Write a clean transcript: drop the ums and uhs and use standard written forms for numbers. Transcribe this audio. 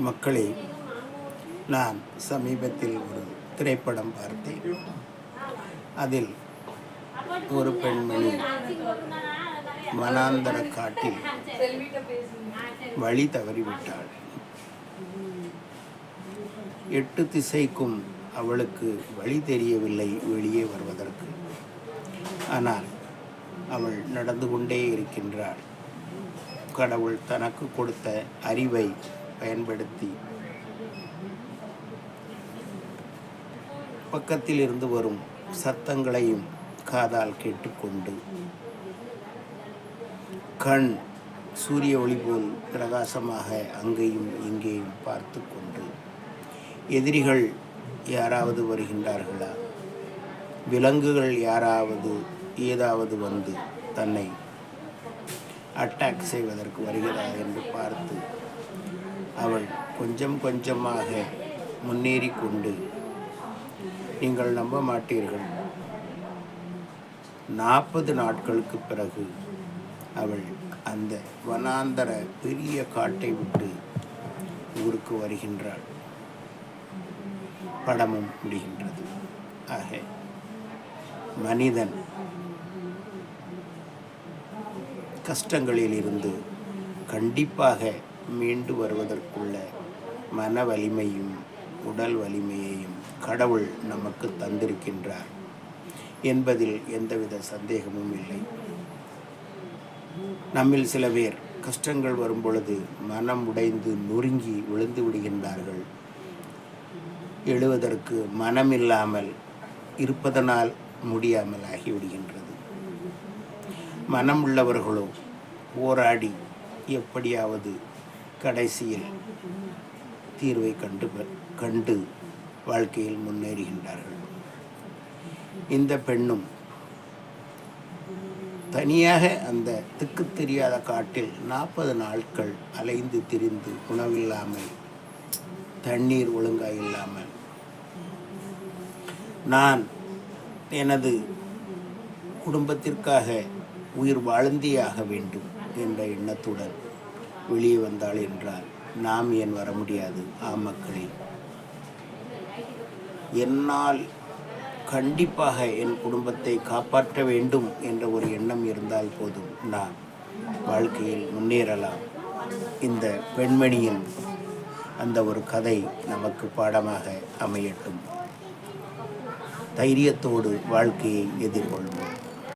மக்களே, நான் சமீபத்தில் ஒரு திரைப்படம் பார்த்தேன். அதில் ஒரு பெண்மணி வனாந்தர காட்டில் வழி தவறிவிட்டாள். 8 திசைக்கும் அவளுக்கு வழி தெரியவில்லை வெளியே வருவதற்கு. ஆனால் அவள் நடந்து கொண்டே இருக்கின்றாள். கடவுள் தனக்கு கொடுத்த அறிவை பயன்படுத்தி பக்கத்தில் இருந்து வரும் சத்தங்களையும் காதால் கேட்டுக்கொண்டு, கண் சூரிய ஒளி போல் பிரகாசமாக அங்கேயும் இங்கேயும் பார்த்து கொண்டு, எதிரிகள் யாராவது வருகின்றார்களா, விலங்குகள் யாராவது ஏதாவது வந்து தன்னை அட்டாக் செய்வதற்கு வருகிறதா என்று பார்த்து அவள் கொஞ்சம் கொஞ்சமாக முன்னேறி கொண்டு, நீங்கள் நம்ப மாட்டீர்கள், 40 நாட்களுக்கு பிறகு அவள் அந்த வனாந்தர பெரிய காட்டை விட்டு ஊருக்கு வருகின்றாள். படமும் முடிகின்றது. ஆக மனிதன் கஷ்டங்களில் இருந்து கண்டிப்பாக மீண்டு வருவதற்குள்ள மன வலிமையும் உடல் வலிமையையும் கடவுள் நமக்கு தந்திருக்கின்றார் என்பதில் எந்தவித சந்தேகமும் இல்லை. நம்மில் சில பேர் கஷ்டங்கள் வரும் பொழுது மனம் உடைந்து நொறுங்கி விழுந்து விடுகின்றார்கள். எழுவதற்கு மனமில்லாமல் இருப்பதனால் முடியாமல் ஆகிவிடுகின்றது. மனம் உள்ளவர்களோ போராடி எப்படியாவது கடைசியில் தீர்வை கண்டு வாழ்க்கையில் முன்னேறுகின்றார்கள். இந்த பெண்ணும் தனியாக அந்த திக்கு தெரியாத காட்டில் 40 நாட்கள் அலைந்து திரிந்து, உணவில்லாமல், தண்ணீர் ஒழுங்காக இல்லாமல், நான் எனது குடும்பத்திற்காக உயிர் வாழ்ந்தியாக வேண்டும் என்ற எண்ணத்துடன் வெளியே வந்தாள் என்றால் நாம் ஏன் வர முடியாது? மக்களே, என்னால் கண்டிப்பாக என் குடும்பத்தை காப்பாற்ற வேண்டும் என்ற ஒரு எண்ணம் இருந்தால் போதும், நான் வாழ்க்கையில் முன்னேறலாம். இந்த பெண்மணியின் அந்த ஒரு கதை நமக்கு பாடமாக அமையட்டும். தைரியத்தோடு வாழ்க்கையை எதிர்கொள்வோம்.